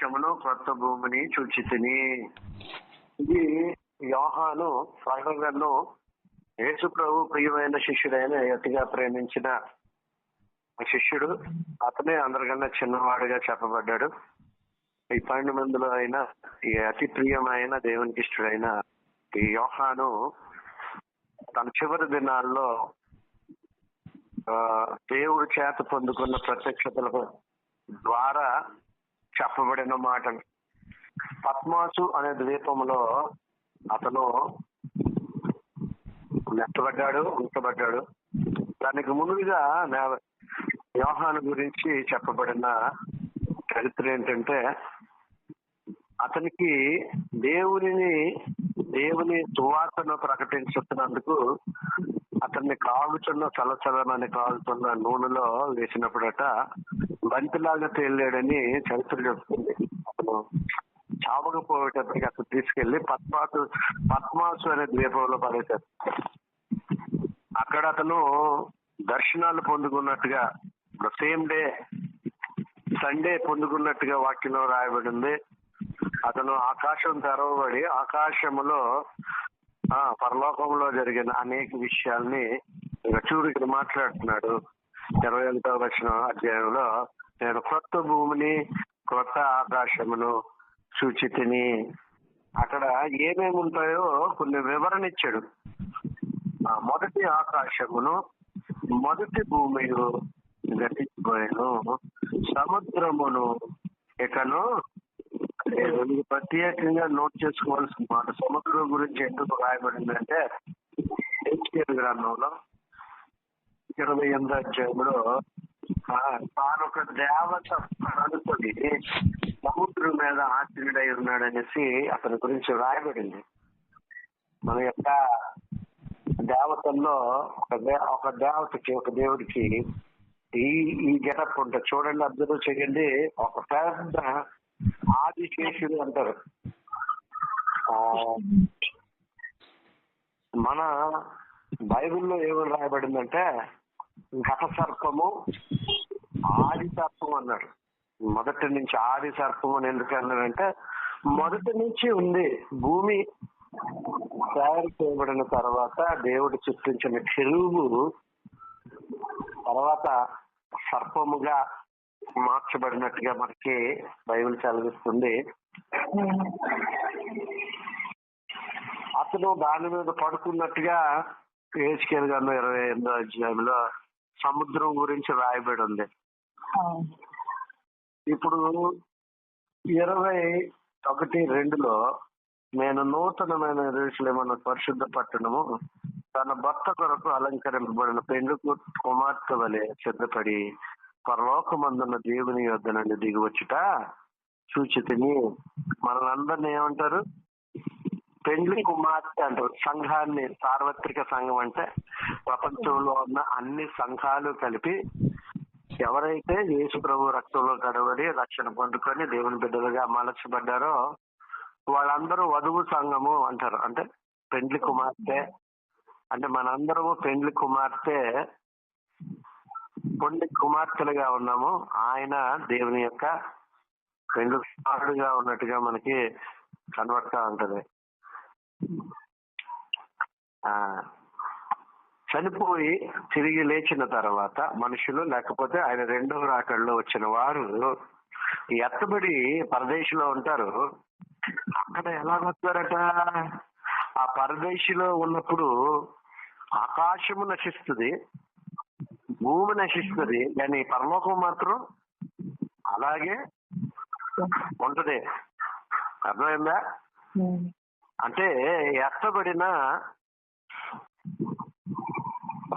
ఆకాశమును కొత్త భూమిని చూచితిని. ఇది యోహాను ప్రకటనను యేసు ప్రభు ప్రియమైన శిష్యుడైన అతిగా ప్రేమించిన శిష్యుడు. అతనే అందరికన్నా చిన్నవాడుగా చెప్పబడ్డాడు. ఈ 12 మందిలో అయినా ఈ అతి ప్రియమైన దేవునికి ఇష్టడైన ఈ యోహాను తన చివరి దినాల్లో దేవుడి చేత పొందుకున్న ప్రత్యక్షతల ద్వారా చెప్పబడిన మాట. పద్మాసు అనే ద్వీపంలో అతను ఉంచబడ్డాడు. దానికి ముందుగా యోహాను గురించి చెప్పబడిన చరిత్ర ఏంటంటే, అతనికి దేవుని సువార్తను ప్రకటించుతున్నందుకు అతన్ని చలచలమని కాలుతున్న నూనెలో వేసినప్పుడట బంతిలాగా తేలాడని చరిత్ర చెప్తుంది. అతను చావకపోయేటప్పటికి అతను తీసుకెళ్లి పద్మాసు అనే ద్వీపంలో పడేశారు. అక్కడ అతను దర్శనాలు పొందుకున్నట్టుగా సేమ్ డే సండే పొందుకున్నట్టుగా వాక్యంలో రాయబడింది. అతను ఆకాశం తెరవబడి ఆకాశములో పరలోకంలో జరిగిన అనేక విషయాల్ని చూడు మాట్లాడుతున్నాడు. 21వ అధ్యాయంలో నేను కొత్త భూమిని కొత్త ఆకాశమును చూచితిని. అక్కడ ఏమేమి ఉంటాయో కొన్ని వివరణ ఇచ్చాడు. మొదటి ఆకాశమును మొదటి భూమియు గతించిపోయాను, సముద్రమును ఇకను ప్రత్యేకంగా నోట్ చేసుకోవాల్సిన మాట. సముద్రం గురించి ఎందుకు రాయబడిందంటే హెచ్కేల్ గ్రంథంలో 28వ అధ్యాయంలో తాను ఒక దేవత అనుకుని సముద్రం మీద ఆశ్రయుడై ఉన్నాడనేసి అతని గురించి రాయబడింది. మన యొక్క దేవతల్లో ఒక దేవతకి ఒక దేవుడికి ఈ గెటప్ ఉంటుంది. చూడండి, అబ్జర్వ్ చేయండి. ఒక పెద్ద ఆదిశేషుడు అంటారు. మన బైబిల్లో ఏమని రాయబడిందంటే ఘట సర్పము ఆది సర్పం అన్నాడు. మొదటి నుంచి ఆది సర్పం అని ఎందుకు అన్నాడంటే, మొదటి నుంచి ఉంది. భూమి తయారు చేయబడిన తర్వాత దేవుడు సృష్టించిన కెరూబు తర్వాత సర్పముగా మార్చబడినట్టుగా మనకి బైబిల్ చదివిస్తుంది. అతను దాని మీద పడుకున్నట్టుగా హెచ్కేల్ గ్రంథం 28వ అధ్యాయంలో సముద్రం గురించి రాయబడి ఉంది. ఇప్పుడు 21:2లో నేను నూతనమైన యెరూషలేము పరిశుద్ధ పట్టణము తన భర్త కొరకు అలంకరింపబడిన పెండ్లి కుమార్తె వలె సిద్ధపడి పరలోకమందున్న దేవుని యొద్ద నుండి దిగివచ్చుట చూచితిని. మనల్ని ఏమంటారు? పెండ్లి కుమార్తె అంటారు. సంఘాన్ని, సార్వత్రిక సంఘం అంటే ప్రపంచంలో ఉన్న అన్ని సంఘాలు కలిపి ఎవరైతే యేసు ప్రభు రక్తంలో కడబడి రక్షణ పొందుకొని దేవుని బిడ్డలుగా మలచబడ్డారో వాళ్ళందరూ వధువు సంఘము అంటారు. అంటే పెండ్లి కుమార్తె అంటే మనందరము పెండ్లి కుమార్తెలుగా ఉన్నాము. ఆయన దేవుని యొక్క పెండ్లి కుమారుడుగా ఉన్నట్టుగా మనకి కనబడతా ఉంటది. చనిపోయి తిరిగి లేచిన తర్వాత మనుషులు, లేకపోతే ఆయన రెండవ రాకడలో వచ్చిన వారు ఎత్తబడి పరదేశంలో ఉంటారు. అక్కడ ఎలా వస్తారట? ఆ పరదేశంలో ఉన్నప్పుడు ఆకాశము నశిస్తుంది, భూమి నశిస్తుంది, కానీ పరలోకం మాత్రం అలాగే ఉంటది. అర్థమైందా? అంటే ఎత్తబడిన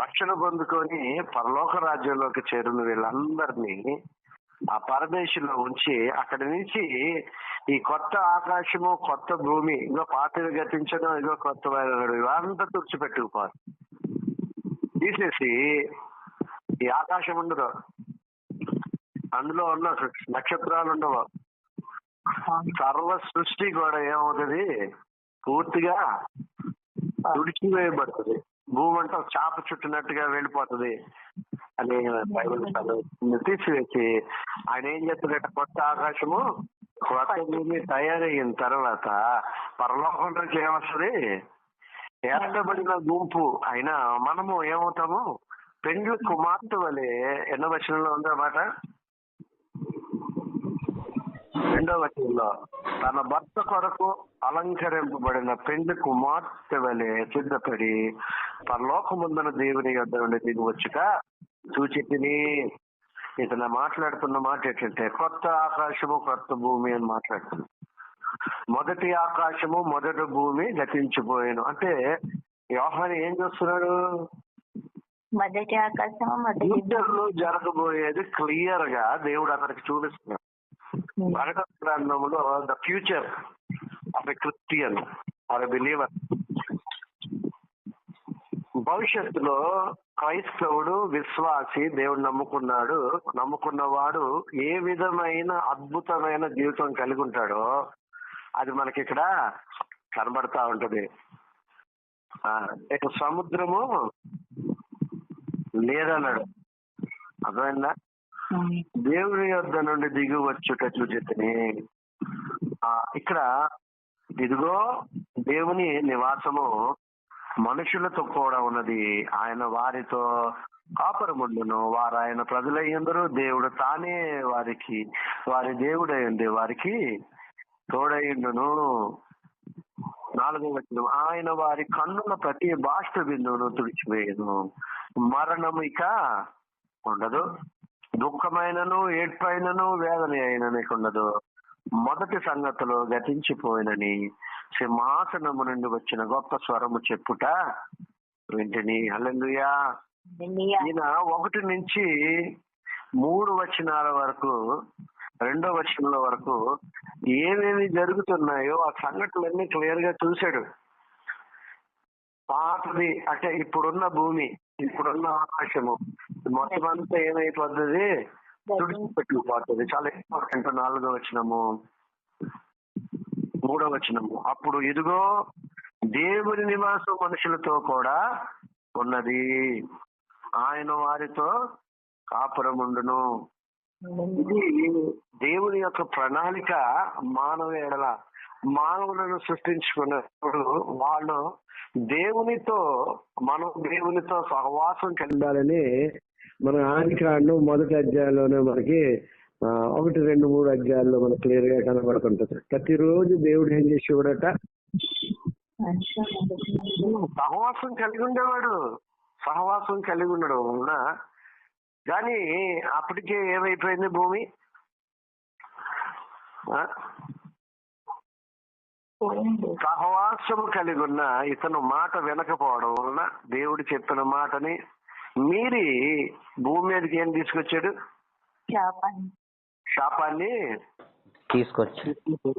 రక్షణ పొందుకొని పరలోక రాజ్యంలోకి చేరిన వీళ్ళందరినీ ఆ పరదేశంలో ఉంచి అక్కడి నుంచి ఈ కొత్త ఆకాశము కొత్త భూమి, ఇగో పాతవి గతించడం, ఇగో కొత్త ఇవంతా తుడిచిపెట్టుకుపోరు. తీసేసి ఈ ఆకాశం ఉండదు, అందులో ఉన్న నక్షత్రాలు ఉండవు, సర్వ సృష్టి కూడా ఏమవుతుంది? పూర్తిగా తుడిచివేయబడుతుంది. భూమి అంతా చాప చుట్టినట్టుగా వెళ్ళిపోతుంది అని బైబిల్ తీసివేసి ఆయన ఏం చెప్తున్నట్టు కొత్త ఆకాశము కొత్త భూమి తయారయిన తర్వాత పరలోకంలోకి ఏమొస్తుంది? ఏర్పడిన గుంపు అయినా మనము ఏమవుతాము? పెండ్లి కుమార్తె వలె. ఎన్నో వచనంలో ఉందన్నమాట, 2వ వచనంలో, తన భర్త కొరకు అలంకరింపబడిన పెండ్లి కుమార్తె వలె సిద్ధపడి పరలోకముందున దేవుని యొద్ద నుండి దిగివచ్చుట చూచితిని. ఇతను మాట్లాడుతున్న మాట ఏంటంటే కొత్త ఆకాశము కొత్త భూమి అని మాట్లాడుతున్నాడు. మొదటి ఆకాశము మొదటి భూమి గతించిపోయాను అంటే యోహాను ఏం చేస్తున్నాడు? మొదటి ఆకాశము ఫ్యూచర్లో జరగబోయేది క్లియర్ గా దేవుడు అతనికి చూపిస్తున్నాడు. ప్రకటన గ్రంథంలో the future of a Christian or a believer, భవిష్యత్తులో క్రైస్తవుడు విశ్వాసి దేవుడు నమ్ముకున్నవాడు ఏ విధమైన అద్భుతమైన జీవితం కలిగి ఉంటాడో అది మనకి ఇక్కడ కనబడతా ఉంటది. సముద్రము లేదన్నాడు, అర్థమైందా? దేవుని యొద్ద నుండి దిగి వచ్చుట చూచితిని. ఇక్కడ ఇదిగో దేవుని నివాసము మనుషులతో కూడా ఉన్నది, ఆయన వారితో కాపురముండును, వారు ఆయన ప్రజలయ్యందరూ, దేవుడు తానే వారి దేవుడయ్యుండి వారికి తోడయ్యుండును. 4వ వచనం, ఆయన వారి కన్నుల ప్రతి బాష్ప బిందువును తుడిచివేయను, మరణము ఇక ఉండదు, దుఃఖమైనను ఏడ్పైనను వేదన అయినను ఉండదు, మొదటి సంగతులు గతించిపోయినని సింహాసనము నుండి వచ్చిన గొప్ప స్వరము చెప్పుట వింటిని. హల్లెలూయా. ఈయన 1 నుంచి 3 వచనాల వరకు 2వ వచనంలో వరకు ఏమేమి జరుగుతున్నాయో ఆ సంఘటనలన్నీ క్లియర్ గా చూశాడు. పాతది అంటే ఇప్పుడున్న భూమి, ఇప్పుడున్న ఆకాశము మొత్తం అంతా ఏమైపోతుంది? తుడిచిపెట్టుకుపోతుంది. చాలా ఇంపార్టెంట్. 4వ వచనము 3వ వచనము, అప్పుడు ఇదిగో దేవుని నివాసం మనుషులతో కూడా ఉన్నది, ఆయన వారితో కాపురముండును. ఇది దేవుని యొక్క ప్రణాళిక. మానవులను సృష్టించుకున్నప్పుడు వాళ్ళు మనం దేవునితో సహవాసం కలిగాలని మన ఆదికాండం 1వ అధ్యాయంలోనే మనకి 1, 2, 3 అధ్యాయాల్లో మనకు క్లియర్ గా కనబడుతుంటది. ప్రతిరోజు దేవుడు ఏం చేసేవాడట? సహవాసం కలిగి ఉండేవాడు. సహవాసం కలిగి ఉండడం వలన కానీ అప్పటికే ఏమైపోయింది భూమి? సహవాసం కలిగి ఉన్న ఇతను మాట వినకపోవడం వలన దేవుడు చెప్పిన మాటని మీరి భూమి మీదకి ఏం తీసుకొచ్చాడు? శాపాన్ని తీసుకొచ్చి.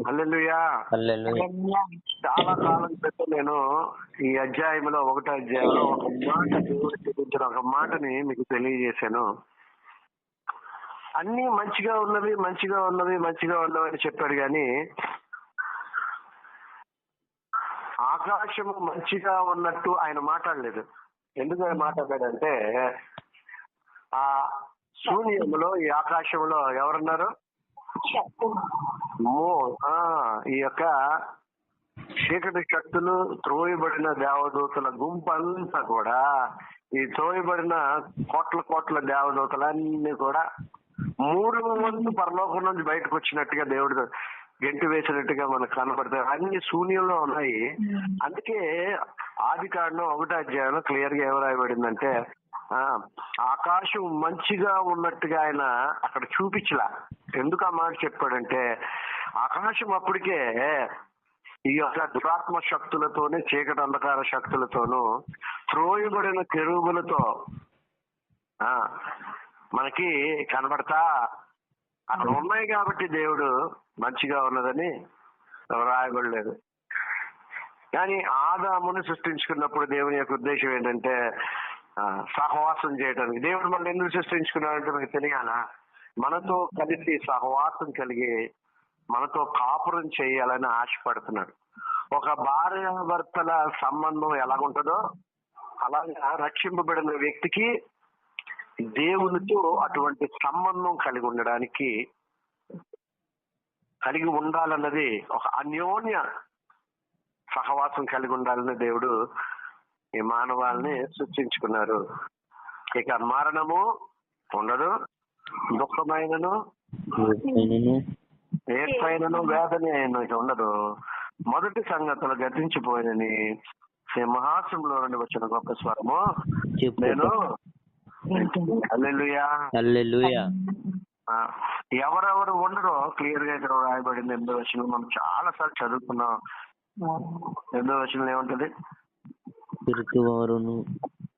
హల్లెలూయా. చాలా కాలం క్రితం నేను ఈ అధ్యాయంలో 1వ అధ్యాయంలో ఒక మాట దేవుడు చూపించిన ఒక మాటని మీకు తెలియజేశాను. అన్ని మంచిగా ఉన్నవి అని చెప్పాడు కానీ ఆకాశము మంచిగా ఉన్నట్టు ఆయన మాట్లాడలేదు. ఎందుకు మాట్లాడాడంటే ఆ శూన్యంలో ఈ ఆకాశంలో ఎవరున్నారు? ఈ యొక్క చీకటి శక్తులు, త్రోయబడిన దేవదూతల గుంపంతా కూడా, ఈ త్రోయబడిన కోట్ల దేవదూతలన్నీ కూడా 3 వంతు పరలోకం నుంచి బయటకు వచ్చినట్టుగా దేవుడు గెంటు వేసినట్టుగా మనకు కనబడతాయి. అన్ని శూన్యంలో ఉన్నాయి. అందుకే ఆదికాండం 1వ అధ్యాయంలో క్లియర్ గా ఏం రాయబడిందంటే ఆకాశం మంచిగా ఉన్నట్టుగా ఆయన అక్కడ చూపించలా. ఎందుకు ఆ మాట చెప్పాడంటే ఆకాశం అప్పటికే ఈ యొక్క దురాత్మ శక్తులతోనే, చీకటి అంధకార శక్తులతోనూ, త్రోయబడిన కెరూబులతో మనకి కనబడతా అక్కడ ఉన్నాయి. కాబట్టి దేవుడు మంచిగా ఉన్నదని రాయబడలేదు. కానీ ఆదాముని సృష్టించుకున్నప్పుడు దేవుని యొక్క ఉద్దేశం ఏంటంటే సహవాసం చేయడానికి. దేవుడు మనల్ని ఎందుకు సృష్టించుకున్నాడంటే మనకు తెలియాల, మనతో కలిసి సహవాసం కలిగి మనతో కాపురం చేయాలని ఆశపడుతున్నాడు. ఒక భార్యాభర్తల సంబంధం ఎలాగుంటుందో అలాగా రక్షింపబడిన వ్యక్తికి దేవునితో అటువంటి సంబంధం కలిగి ఉండడానికి కలిగి ఉండాలన్నది, ఒక అన్యోన్య సహవాసం కలిగి ఉండాలని దేవుడు ఈ మానవాళిని సృష్టించుకున్నారు. ఇక మరణము ఉండదు, దుఃఖమైనను ఏడ్పైనను వేదన ఉండదు, మొదటి సంగతులు గతించిపోయినని సింహాసనంలో నుండి వచ్చిన గొప్ప స్వరము నేను హల్లెలూయా. హల్లెలూయా. ఎవరెవరు ఉండరో క్లియర్ గా ఇక్కడ రాయబడింది. 8వ వచనం మనం చాలా సార్లు చదువుకున్నాం. 8వ వచనం ఏముంటది?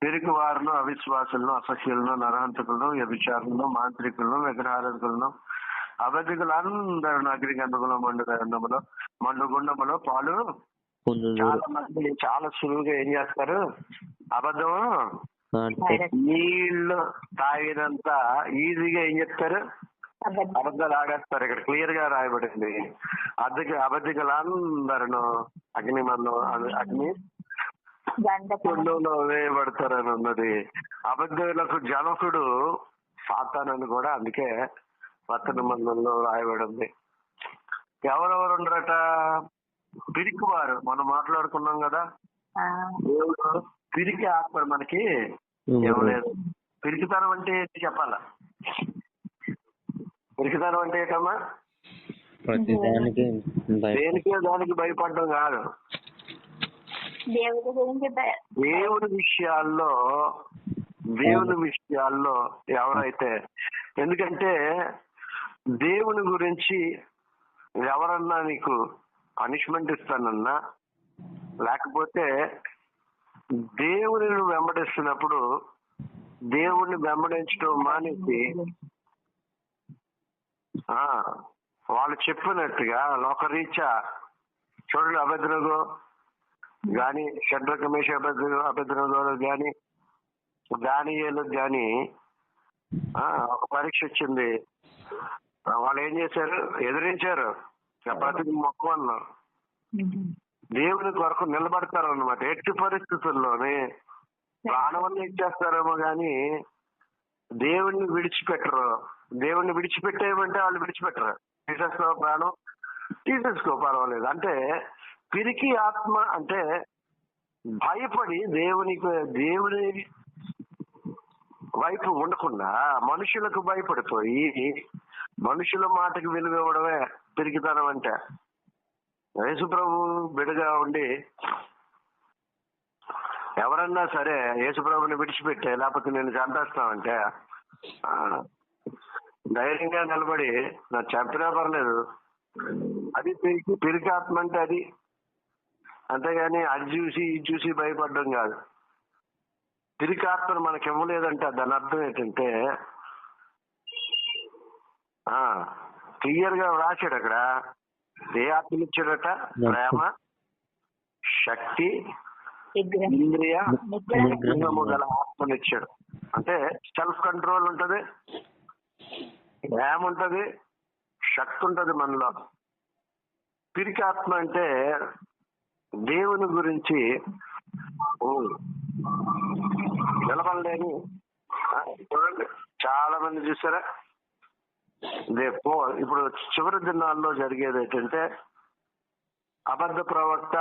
పిరికివారును, అవిశ్వాసులను, అసహ్యులను, నరహంతకులను, వ్యభిచారులను, మాంత్రికులను, విగ్రహారాధకులను, అబద్ధికులందరూ అగ్నిగంధములో మండుగుండములో పాలు. చాలా మంది చాలా సులువుగా ఏం చేస్తారు? అబద్ధం నీళ్లు తాగినంత ఈజీగా ఏం చెప్తారు? అబద్ధాలు ఆడేస్తారు. ఇక్కడ క్లియర్ గా రాయబడింది. అబద్ధికులందరూ అగ్ని వేయబడతారని ఉన్నది. అబద్ధులకు జనకుడు సాతానని కూడా అందుకే వర్తన మందంలో రాయబడింది. ఎవరెవరు ఉండరట? పిరికివారు. మనం మాట్లాడుకున్నాం కదా, దేవుడు పిరికి ఆత్మ మనకి ఇవ్వలేదు. పిరికితనం అంటే ఏంటి చెప్పాలా? పిరికితనం అంటే ఏంటమ్మా? దేనికి దానికి భయపడడం కాదు. దేవుని విషయాల్లో ఎవరైతే, ఎందుకంటే దేవుని గురించి ఎవరన్నా నీకు పనిష్మెంట్ ఇస్తానన్నా, లేకపోతే దేవుని వెంబడిస్తున్నప్పుడు దేవుణ్ణి వెంబడించడం మానేసి వాళ్ళు చెప్పినట్టుగా లోకరీత్యా చూడండి, అబేద్నెగో గాని, షడ్రక్ మేషక్ అబేద్నెగో గాని, దానియేలు గాని ఒక పరీక్ష వచ్చింది. వాళ్ళు ఏం చేశారు? ఎదిరించారు. చపాతీకి మొక్క అన్నారు. దేవుని కొరకు నిలబడతారు అన్నమాట. ఎట్టి పరిస్థితుల్లోనే ప్రాణవన్నీ ఇచ్చేస్తారేమో గాని దేవుణ్ణి విడిచిపెట్టరు. దేవుణ్ణి విడిచిపెట్టేయమంటే వాళ్ళు విడిచిపెట్టరు. తీసేసుకో ప్రాణం, తీసేసుకో పర్వాలేదు అంటే. పిరికి ఆత్మ అంటే భయపడి దేవుని వైపు ఉండకుండా మనుషులకు భయపడిపోయి మనుషుల మాటకు విలువ ఇవ్వడమే పిరికితనం అంటే. యేసు ప్రభు బిడ్డగా ఉండి ఎవరన్నా సరే యేసు ప్రభుని విడిచిపెట్టే, లేకపోతే నేను చంపేస్తామంటే ధైర్యంగా నిలబడి నాకు చంపినా పర్లేదు, అది పిరికి ఆత్మ అంటే అది. అంతేగాని అది చూసి ఇది చూసి భయపడడం కాదు. పిరికి ఆత్మను మనకి ఇవ్వలేదంటే దాని అర్థం ఏంటంటే క్లియర్ గా రాశాడు అక్కడ. ఏ ఆత్మని ఇచ్చాడట? ప్రేమ, శక్తి, ఇంద్రియ నిగ్రహము గల ఆత్మని ఇచ్చాడు. అంటే సెల్ఫ్ కంట్రోల్ ఉంటది, ప్రేమ ఉంటది, శక్తి ఉంటది మనలో. పిరికి ఆత్మ అంటే దేవుని గురించి నిలబడలేని. చూడండి, చాలా మంది చూసారా, ఇప్పుడు చివరి దినాల్లో జరిగేది ఏంటంటే అబద్ధ ప్రవక్త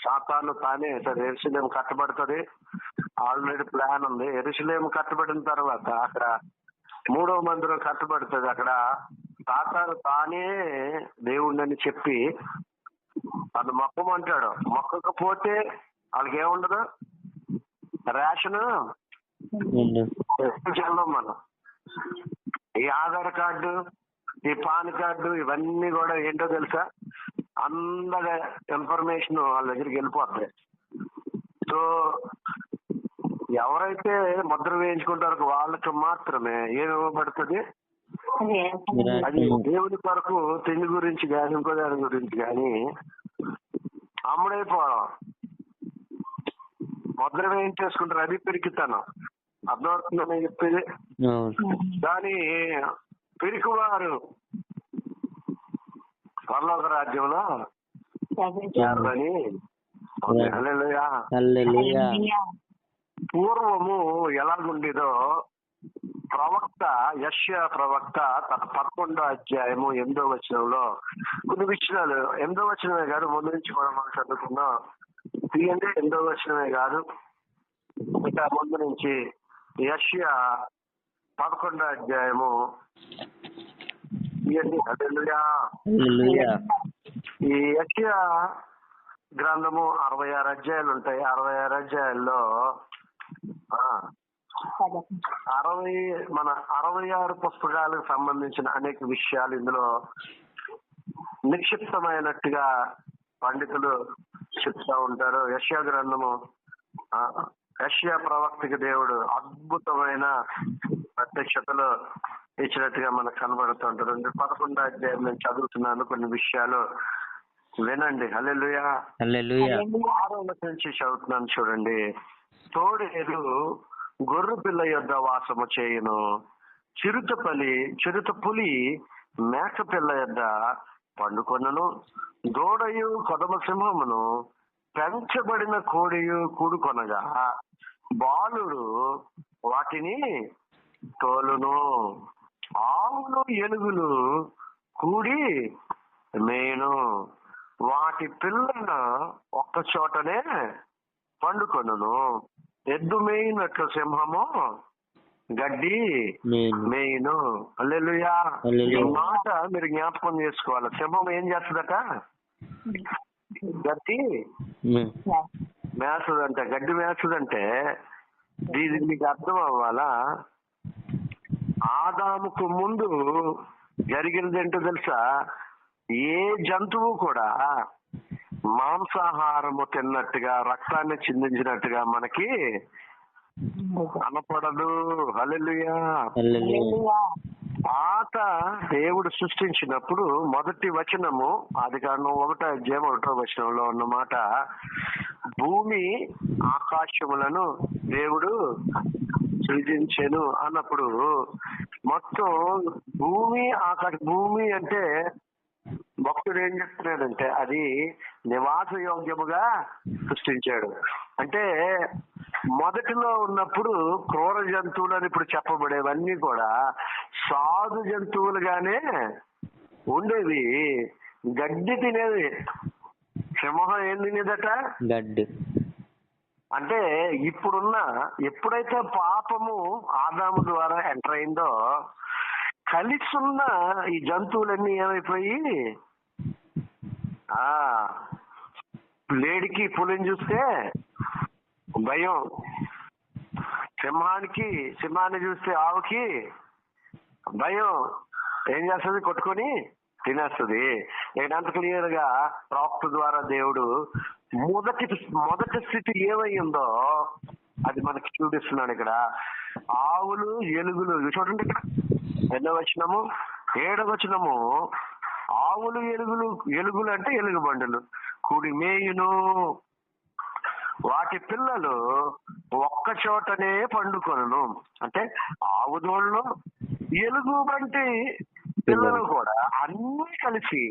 సాతాను తానే సరే యెరూషలేము కట్టబడుతుంది, ఆల్రెడీ ప్లాన్ ఉంది. యెరూషలేము కట్టబడిన తర్వాత అక్కడ 3వ మందిరం కట్టబడుతుంది. అక్కడ సాతాను తానే దేవుణ్ణని చెప్పి తను మొక్కమంటాడు. మొక్కకపోతే వాళ్ళకి ఏముండదు, రేషన్ చల్లం. మనం ఈ ఆధార్ కార్డు, ఈ పాన్ కార్డు, ఇవన్నీ కూడా ఏంటో తెలుసా, అందరి ఇన్ఫర్మేషన్ వాళ్ళ దగ్గరికి వెళ్ళిపోతుంది. సో ఎవరైతే ముద్ర వేయించుకుంటారో వాళ్ళకి మాత్రమే ఏమి ఇవ్వబడుతుంది? అది దేవుని కొరకు తిండి గురించి కానీ ఇంకో దాని గురించి కానీ అమ్ముడైపోవడం, ముద్ర వేయించేసుకుంటారు. అది పిరికితనం. అర్థమవుతుందని చెప్పేది. కానీ పిరికివారు పరలోక రాజ్యంలో చేరని. హల్లెలూయా. పూర్వము ఎలాగుండేదో ప్రవక్త యెషయా ప్రవక్త తన 11వ అధ్యాయము 8వ వచనంలో కొన్ని విషయాలు, 8వ వచనమే కాదు, ముందు నుంచి కూడా మనం చదువుకున్నాం. తీయండి, 8వ వచనమే కాదు, ఇంకా ముందు నుంచి యెషయా 11వ అధ్యాయము తీయండి. హల్లెలూయా. ఈ యెషయా గ్రంథము 66 అధ్యాయాలు ఉంటాయి. 66 అధ్యాయాల్లో 66 పుస్తకాలకు సంబంధించిన అనేక విషయాలు ఇందులో నిక్షిప్తమైనట్టుగా పండితులు చెప్తా ఉంటారు. యెషయా గ్రంథము, యెషయా ప్రవక్తకి దేవుడు అద్భుతమైన ప్రత్యక్షతలు ఇచ్చినట్టుగా మనకు కనబడుతుంటారు. 11వ అధ్యాయం నేను చదువుతున్నాను, కొన్ని విషయాలు వినండి. హల్లెలూయా. 6వ నుంచి చదువుతున్నాను, చూడండి. తోడేలు గొర్రె పిల్ల యొద్ద వాసము చేయును, చిరుత పులి మేక పిల్ల యొద్ద పండుకొనను, దూడయు కొదమ సింహమును పెంచబడిన కోడియు కూడుకొనగా బాలుడు వాటిని తోలును, ఆవులు ఎలుగులు కూడి మేను, వాటి పిల్లల ఒక్క చోటనే పండుకొనును, ఎద్దు మేయినట్లు సింహము గడ్డి మేయిను. హల్లెలూయా. ఈ మాట మీరు జ్ఞాపకం చేసుకోవాలి. సింహం ఏం చేస్తుందట? గడ్డి మేస్తుందంట. గడ్డి మేస్తుందంటే దీనికి మీకు అర్థం అవ్వాలా? ఆదాముకు ముందు జరిగినది ఏంటో తెలుసా? ఏ జంతువు కూడా మాంసాహారము తిన్నట్టుగా, రక్తాన్ని చిందించినట్టుగా మనకి కనపడదు. హల్లెలూయా. పాత దేవుడు సృష్టించినప్పుడు మొదటి వచనము ఆదికాండం 1వ అధ్యాయం 1వ వచనంలో ఉన్నమాట, భూమి ఆకాశములను దేవుడు సృజించెను అన్నప్పుడు మొత్తం భూమి అంటే భక్తుడు ఏం చెప్తున్నాడంటే అది నివాస యోగ్యముగా సృష్టించాడు. అంటే మొదటిలో ఉన్నప్పుడు క్రూర జంతువులు అని ఇప్పుడు చెప్పబడేవన్నీ కూడా సాధు జంతువులుగానే ఉండేవి. గడ్డి తినేది. సింహం ఏం తినేదట? గడ్డి. అంటే ఎప్పుడైతే పాపము ఆదాము ద్వారా ఎంటర్ అయిందో కలిసి ఉన్న ఈ జంతువులన్నీ ఏమైపోయి, లేడికి పులిని చూస్తే భయం, సింహాన్ని చూస్తే ఆవుకి భయం, ఏం చేస్తుంది? కొట్టుకొని తినేస్తుంది. నేనంత క్లియర్ గా ప్రవక్త ద్వారా దేవుడు మొదటి స్థితి ఏమైందో అది మనకి చూపిస్తున్నాడు ఇక్కడ. ఆవులు ఎలుగులు చూడండి, ఇక్కడ 2వ వచనము 7వ వచనము, ఆవులు ఎలుగులు అంటే ఎలుగు బండులు కూడి మేయును, వాటి పిల్లలు ఒక్క చోటనే పండుకొనును. అంటే ఆవు దోళ్ళు ఎలుగు వంటి పిల్లలు కూడా అన్ని కలిసి,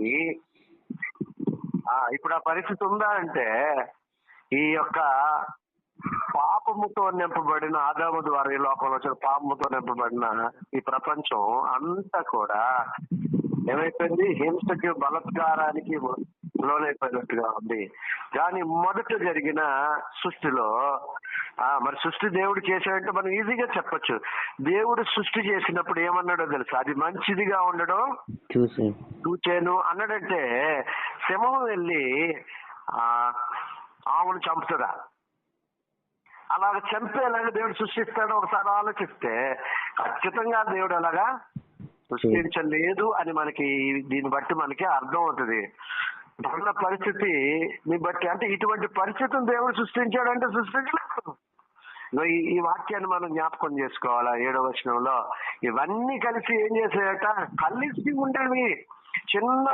ఇప్పుడు ఆ పరిస్థితి ఉందా అంటే ఈ యొక్క పాపముతో నింపబడిన ఆదాము ద్వారా ఈ లోకంలో వచ్చిన పాపముతో నింపబడిన ఈ ప్రపంచం అంతా కూడా ఏమైపోయింది? హింసకి, బలత్కారానికి లోనైపోయినట్టుగా ఉంది. కానీ మొదట జరిగిన సృష్టిలో మరి సృష్టి దేవుడు చేశాడంటే మనం ఈజీగా చెప్పొచ్చు. దేవుడు సృష్టి చేసినప్పుడు ఏమన్నాడో తెలుసా? అది మంచిదిగా ఉండడం చూచాను అన్నాడంటే సింహం వెళ్ళి ఆవును చంపుతుందా? అలాగ చంపేలాగా దేవుడు సృష్టిస్తాడు ఒకసారి ఆలోచిస్తే ఖచ్చితంగా దేవుడు అలాగా సృష్టించలేదు అని మనకి దీన్ని బట్టి మనకి అర్థం అవుతుంది. ఇప్పుడున్న పరిస్థితిని బట్టి, అంటే ఇటువంటి పరిస్థితిని దేవుడు సృష్టించాడంటే సృష్టించలేదు. ఈ వాక్యాన్ని మనం జ్ఞాపకం చేసుకోవాలా. 7వ వచనంలో ఇవన్నీ కలిసి ఏం చేసాయట? కలిసి ఉండేవి. చిన్న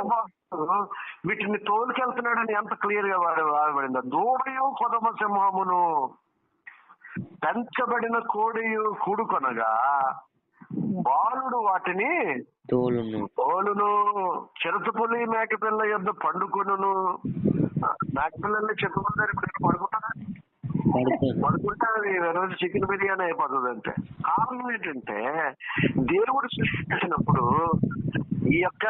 వీటిని తోలుకెళ్తున్నాడని ఎంత క్లియర్ గా వాడబడిందో. దూడయు కొదమ సింహమును పెంచబడిన కోడియు కూడుకొనగా బాలుడు వాటిని తోలును, చిరుతపులి మేకపిల్ల యొద్ద పండుకొనును. మేకపిల్లల్ని చెప్పుకున్నారు, ఇప్పుడు పడుకుంటారా? పడుకుంటే అది రోజు చికెన్ బిర్యానీ అయిపోతుంది అంటే. కారణం ఏంటంటే దేవుడు సృష్టించినప్పుడు ఈ యొక్క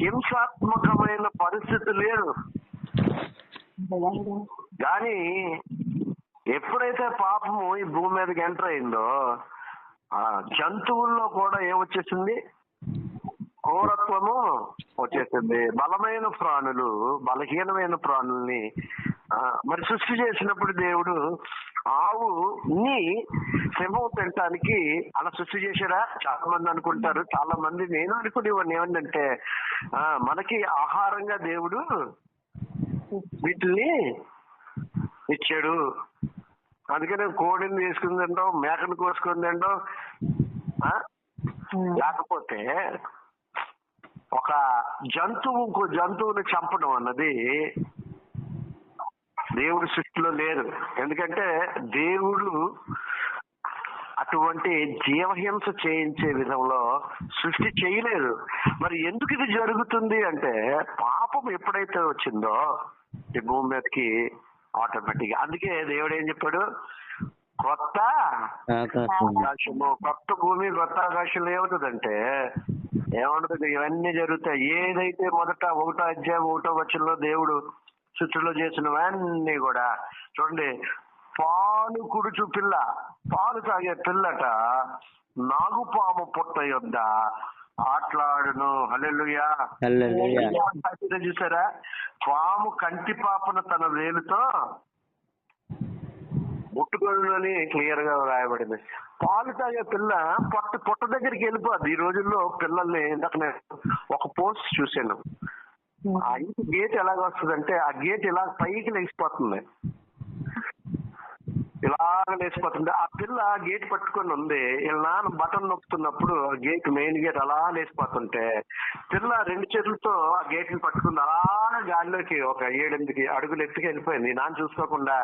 హింసాత్మకమైన పరిస్థితి లేదు. కానీ ఎప్పుడైతే పాపము ఈ భూమి మీదకి ఎంటర్ అయిందో ఆ జంతువుల్లో కూడా ఏమొచ్చేసింది? క్రూరత్వము వచ్చేసింది. బలమైన ప్రాణులు బలహీనమైన ప్రాణుల్ని మరి సృష్టి చేసినప్పుడు దేవుడు ఆవుని సింహం తినటానికి అలా సృష్టి చేశారా? చాలా మంది అనుకుంటారు. చాలా మంది నేను అనుకునేవాడిని ఏమంటే మనకి ఆహారంగా దేవుడు వీటిని ఇచ్చాడు, అందుకనే కోడిని తీసుకుని తింటాం, మేకను కోసుకొని తింటాం. లేకపోతే ఒక జంతువుని చంపడం అన్నది దేవుడి సృష్టిలో లేదు. ఎందుకంటే దేవుడు అటువంటి జీవహింస చేయించే విధంలో సృష్టి చేయలేదు. మరి ఎందుకు ఇది జరుగుతుంది అంటే పాపం ఎప్పుడైతే వచ్చిందో ఈ భూమి మీదకి ఆటోమేటిక్. అందుకే దేవుడు ఏం చెప్పాడు? కొత్త ఆకాశము, కొత్త భూమి, కొత్త ఆకాశంలో ఏమవుతుందంటే ఏమవుతుంది? ఇవన్నీ జరుగుతాయి. ఏదైతే మొదట 1వ అధ్యాయం 1వ వచనంలో దేవుడు సృష్టిలో చేసినవన్నీ కూడా చూడండి. పాలు కుడుచు పిల్ల, పాలు తాగే పిల్లట నాగుపాము పుట్ట యొద్ద ఆట్లాడును. హల్లెలూయా. చూసారా? పాము కంటి పాపన తన వేలుతో ముట్టుకొని క్లియర్ గా రాయబడింది. పాలు తాగే పిల్ల పుట్ట దగ్గరికి వెళ్ళిపోద్ది. ఈ రోజుల్లో పిల్లల్ని ఇందాక నేను ఒక పోస్ట్ చూశాను. ఆ ఇంటి గేట్ ఎలాగ వస్తుందంటే ఆ గేట్ ఇలా పైకి లేచిపోతుంది, ఇలాగ లేచిపోతుంది. ఆ పిల్ల గేట్ పట్టుకొని ఉంది. వీళ్ళ నాన్న బటన్ నొక్కుతున్నప్పుడు ఆ గేట్ మెయిన్ గేట్ అలా లేచిపోతుంటే పిల్ల 2 చేతులతో ఆ గేట్ ని పట్టుకుంది. అలా గాలిలోకి ఒక 7-8 అడుగులు ఎత్తుకు వెళ్ళిపోయింది. నాన్న చూసుకోకుండా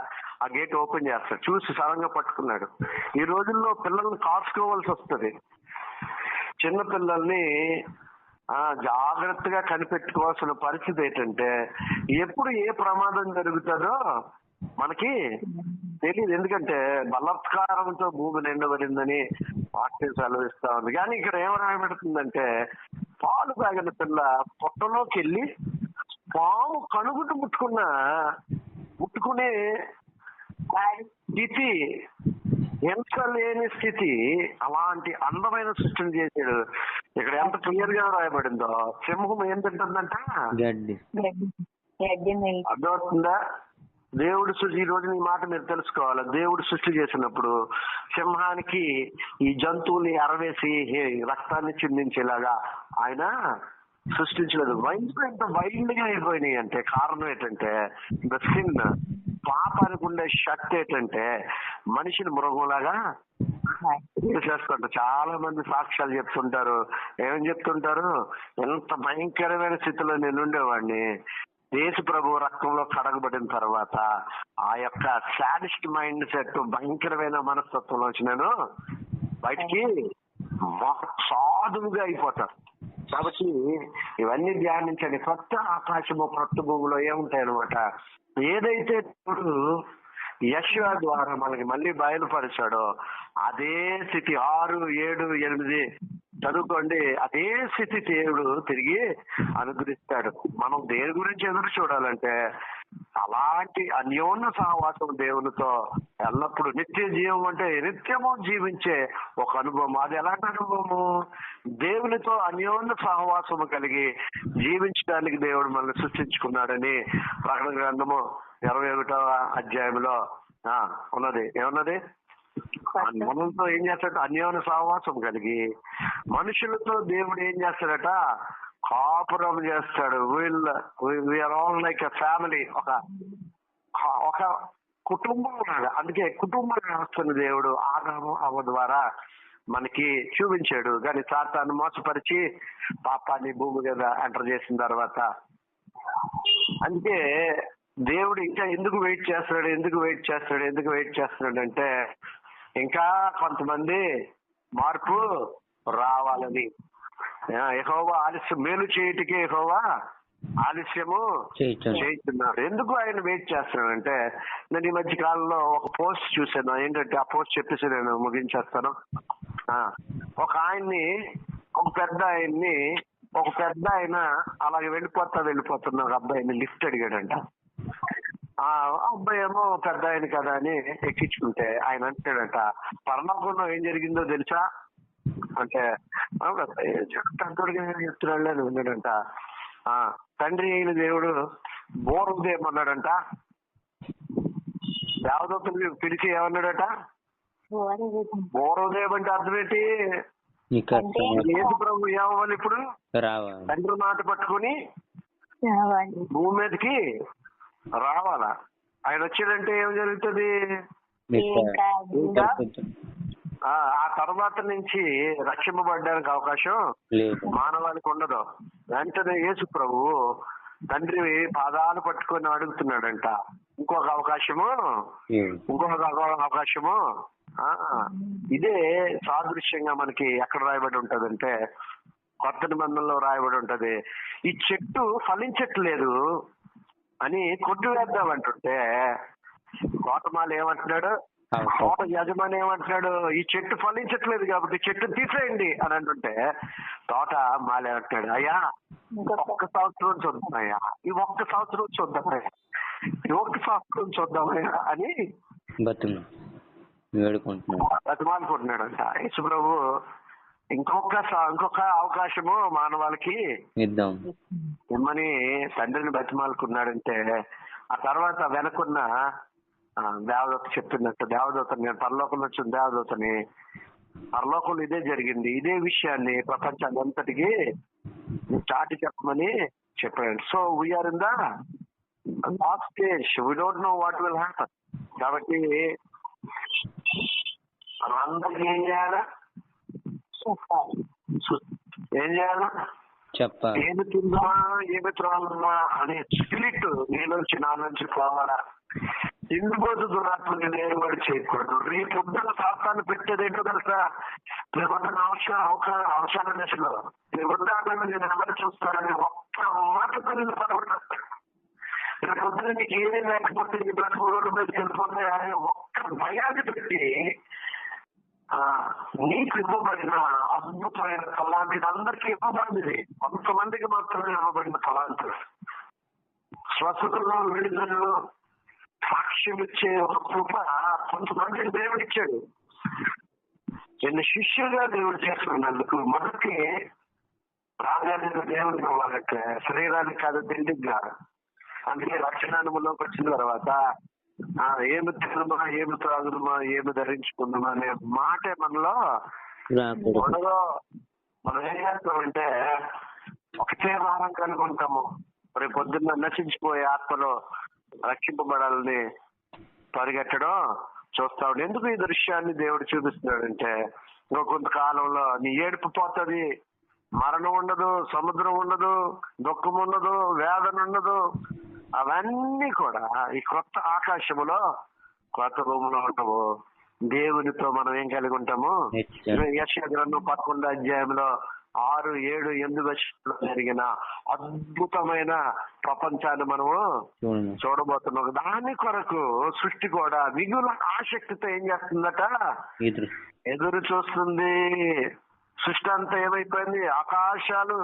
ఆ గేట్ ఓపెన్ చేస్తాడు. చూసి సడన్గా పట్టుకున్నాడు. ఈ రోజుల్లో పిల్లల్ని కాసుకోవాల్సి వస్తుంది. చిన్న పిల్లల్ని జాగ్రత్తగా కనిపెట్టుకోవాల్సిన పరిస్థితి ఏంటంటే ఎప్పుడు ఏ ప్రమాదం జరుగుతుందో మనకి తెలియదు. ఎందుకంటే బలాత్కారంతో భూమి నిండబడిందని వాక్యం సెలవిస్తా ఉంది. కానీ ఇక్కడ ఏం రాయబడుతుందంటే పాలు తాగిన పిల్ల పొట్టలోకి వెళ్ళి పాము కనుగుడ్డు ముట్టుకునే స్థితి, హింస లేని స్థితి, అలాంటి అందమైన సృష్టిని చేశాడు. ఇక్కడ ఎంత క్లియర్ గా రాయబడిందో సింహం ఏం తింటుందంట? అర్థమవుతుందా? దేవుడు సృష్టి, ఈ రోజు ఈ మాట మీరు తెలుసుకోవాలి. దేవుడు సృష్టి చేసినప్పుడు సింహానికి ఈ జంతువుని అరవేసి రక్తాన్ని చిందించేలాగా ఆయన సృష్టించలేదు. ఎంత వైల్డ్ గా అయిపోయినాయి అంటే కారణం ఏంటంటే ద సిన్, పాపానికి ఉండే శక్తి ఏంటంటే మనిషిని మృగంలాగా చేస్తుంటారు. చాలా మంది సాక్ష్యాలు చెప్తుంటారు. ఏమని చెప్తుంటారు? ఎంత భయంకరమైన స్థితిలో నేను ఉండేవాడిని, యేసు ప్రభు రక్తంలో కడగబడిన తర్వాత ఆ యొక్క సాడిస్ట్ మైండ్ సెట్, భయంకరమైన మనస్తత్వంలో వచ్చి నేను బయటికి సాధువుగా అయిపోతాను. కాబట్టి ఇవన్నీ ధ్యానించండి. కొత్త ఆకాశము కొత్త భూమిలో ఏముంటాయి అనమాట. ఏదైతే ఇప్పుడు యెషయా ద్వారా మనకి మళ్ళీ బయలుపరిచాడో అదే స్థితి 6, 7, 8 చదువుకోండి. అదే స్థితి దేవుడు తిరిగి అనుగ్రహిస్తాడు. మనం దేని గురించి ఎదురు చూడాలంటే అలాంటి అన్యోన్య సహవాసం దేవునితో ఎల్లప్పుడూ నిత్య జీవం అంటే నిత్యము జీవించే ఒక అనుభవం. అది ఎలాంటి అనుభవము? దేవునితో అన్యోన్య సహవాసము కలిగి జీవించడానికి దేవుడు మనల్ని సృష్టించుకున్నాడని ప్రకటన గ్రంథము 21వ అధ్యాయంలో ఉన్నది. ఏమన్నది? మనతో ఏం చేస్తాడు? అన్యోన్య సహవాసం కలిగి మనుషులతో దేవుడు ఏం చేస్తాడట? కాపురం చేస్తాడు. We are all like a family, ఒక కుటుంబం లాగా. అందుకే కుటుంబ వ్యవస్థను దేవుడు ఆదాము అవ్వ ద్వారా మనకి చూపించాడు. కానీ సాతాను మోసపరిచి పాపాన్ని భూమి మీద ఎంటర్ చేసిన తర్వాత అందుకే దేవుడు ఇంకా ఎందుకు వెయిట్ చేస్తున్నాడు అంటే ఇంకా కొంతమంది మార్పు రావాలని. యెహోవా మేలు చేయటికే యెహోవా ఆలస్యము చేయించును. చేస్తున్నాడు. ఎందుకు ఆయన వెయిట్ చేస్తున్నాడంటే, నేను ఈ మధ్య కాలంలో ఒక పోస్ట్ చూశాను. ఏంటంటే ఆ పోస్ట్ చెప్పేసి నేను ముగించేస్తాను. ఒక పెద్ద ఆయన అలాగే వెళ్ళిపోతున్న ఒక అబ్బాయిని లిఫ్ట్ అడిగాడంట. ఆ అబ్బాయి ఏమో పెద్ద ఆయన కదా అని ఎక్కించుకుంటే ఆయన అంటాడంట, పరలోకంలో ఏం జరిగిందో తెలుసా అంటే, పెద్దోడిగా చెప్తున్నాడు అని విన్నాడంట. తండ్రి అయిన దేవుడు బోరుదేం అన్నాడంట. దేవదత్తులు పిలిచి ఏమన్నాడట? బోరుదేం అంటే అర్థం ఏంటి? యేసు ప్రభు ఏమవ్వాలి ఇప్పుడు? తండ్రి మాట పట్టుకుని భూమి మీదకి రావాలా? ఆయన వచ్చాడంటే ఏం జరుగుతుంది? ఆ తర్వాత నుంచి రక్షింపబడడానికి అవకాశం మానవాళికి ఉండదు. వెంటనే యేసు ప్రభు తండ్రి పాదాలు పట్టుకొని అడుగుతున్నాడంట, ఇంకొక అవకాశము. ఇదే సాదృశ్యంగా మనకి ఎక్కడ రాయబడి ఉంటదంటే, కొత్త నిబంధనలో రాయబడి ఉంటది. ఈ చెట్టు ఫలించట్లేదు అని కొట్టివేద్దామంటుంటే తోటమాలి ఏమంటున్నాడు? తోట యజమాని ఏమంటున్నాడు? ఈ చెట్టు ఫలించట్లేదు కాబట్టి చెట్టును తీసేయండి అని అంటుంటే తోట మాలి అంటున్నాడు, అయ్యా ఒక్క సంవత్సరం చూద్దామయ్యా, ఈ ఒక్క సంవత్సరం చూద్దామయ్యా అని బతిమాలుకుంటున్నాడు అంట. యేసు ప్రభు ఇంకొక అవకాశము మానవాళికి ఇమ్మని తండ్రిని బతిమాలుకున్నాడంటే, ఆ తర్వాత వెనకున్న దేవదూత చెప్తున్నట్టు, నేను పరలోకంలో వచ్చిన దేవదూతని, పరలోకంలో ఇదే జరిగింది, ఇదే విషయాన్ని ప్రపంచాన్ని అంతటికి చాటి చెప్పమని చెప్పాడు. So we are in the last stage, we don't know what will happen. కాబట్టి అందరికి ఏం చేయాలా? ఏమి తిందామా, ఏమి త్రాగుదామా అనే స్పిరిట్ నీలోంచి నాలోంచి పోవాలా? తిండిపోతు దురాత్మని నేరుబడి చేయకూడదు. రేపు పొద్దున శాస్త్రాన్ని పెట్టేదేంటో తెలుసా? రేపొద్దున అవసర దశలో రేపొద్దున నేను ఎవరు చూస్తానని ఒక్క మాటతో నేను పడబడ్డా. రేపొద్దున నీకు ఏమీ లేకపోతే నీ బ్రతుకు మీద వెళ్ళిపోతే అని ఒక్క భయాన్ని పెట్టి నీకు ఇవ్వబడిన అద్భుతమైన తలాంటి అందరికీ ఇవ్వబడింది, కొంతమందికి మాత్రమే ఇవ్వబడిన తలాంటి. స్వస్థతలో, విడుదలలో సాక్ష్యం ఇచ్చే ఒక కృప కొంతమందికి దేవుడు ఇచ్చాడు. నిన్ను శిష్యులుగా దేవుడు చేసుకున్నందుకు మొదటి ప్రాధాన్యత దేవుడికి ఇవ్వాలంటే శరీరానికి కాదు, తిండికి కాదు. అందుకే రక్షణానుభవంలోకి వచ్చిన తర్వాత ఏమి తినమా, ఏమి త్రాగుదమా, ఏమి ధరించుకుందామా అనే మాటే మనలో ఉండదో. మనం ఏం చేస్తామంటే ఒకటే వారం కనుకుంటాము, రేపు పొద్దున్న నశించిపోయే ఆత్మలో రక్షింపబడాలని పరిగెట్టడం చూస్తా ఉండే. ఎందుకు ఈ దృశ్యాన్ని దేవుడు చూపిస్తున్నాడంటే, ఇంకో కొంతకాలంలో నీ ఏడుపు పోతుంది, మరణం ఉండదు, సముద్రం ఉండదు, దుఃఖం ఉండదు, వేదన ఉండదు. అవన్నీ కూడా ఈ కొత్త ఆకాశములో, కొత్త రూములో ఉంటాము. దేవునితో మనం ఏం కలిగి ఉంటాము? యెషయా గ్రంథం 11వ అధ్యాయంలో 6, 7, 8 వర్షాల్లో జరిగిన అద్భుతమైన ప్రపంచాన్ని మనము చూడబోతున్నాం. దాని కొరకు సృష్టి కూడా మిగుల ఆసక్తితో ఏం చేస్తుందట? ఎదురు చూస్తుంది. సృష్టి అంతా ఏమైపోయింది? ఆకాశాలు,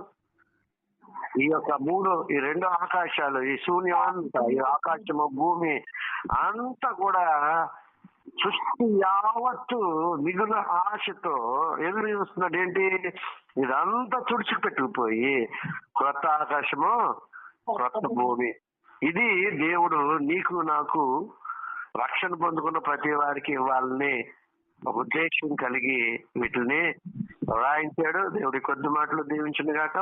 ఈ రెండు ఆకాశాలు, ఈ శూన్యం అంతా, ఈ ఆకాశము, భూమి అంతా కూడా సృష్టి యావత్తు మిగుల ఆశతో ఎదురు చూస్తున్నాడు. ఏంటి? ఇదంతా తుడిచిపెట్టుకుపోయి కొత్త ఆకాశము, కొత్త భూమి. ఇది దేవుడు నీకు నాకు రక్షణ పొందుకున్న ప్రతి వారికి ఇవ్వాలని ఒక ఉద్దేశం కలిగి వీటిని రాయించాడు. దేవుడి కొద్ది మాటలు దీవించును గాక.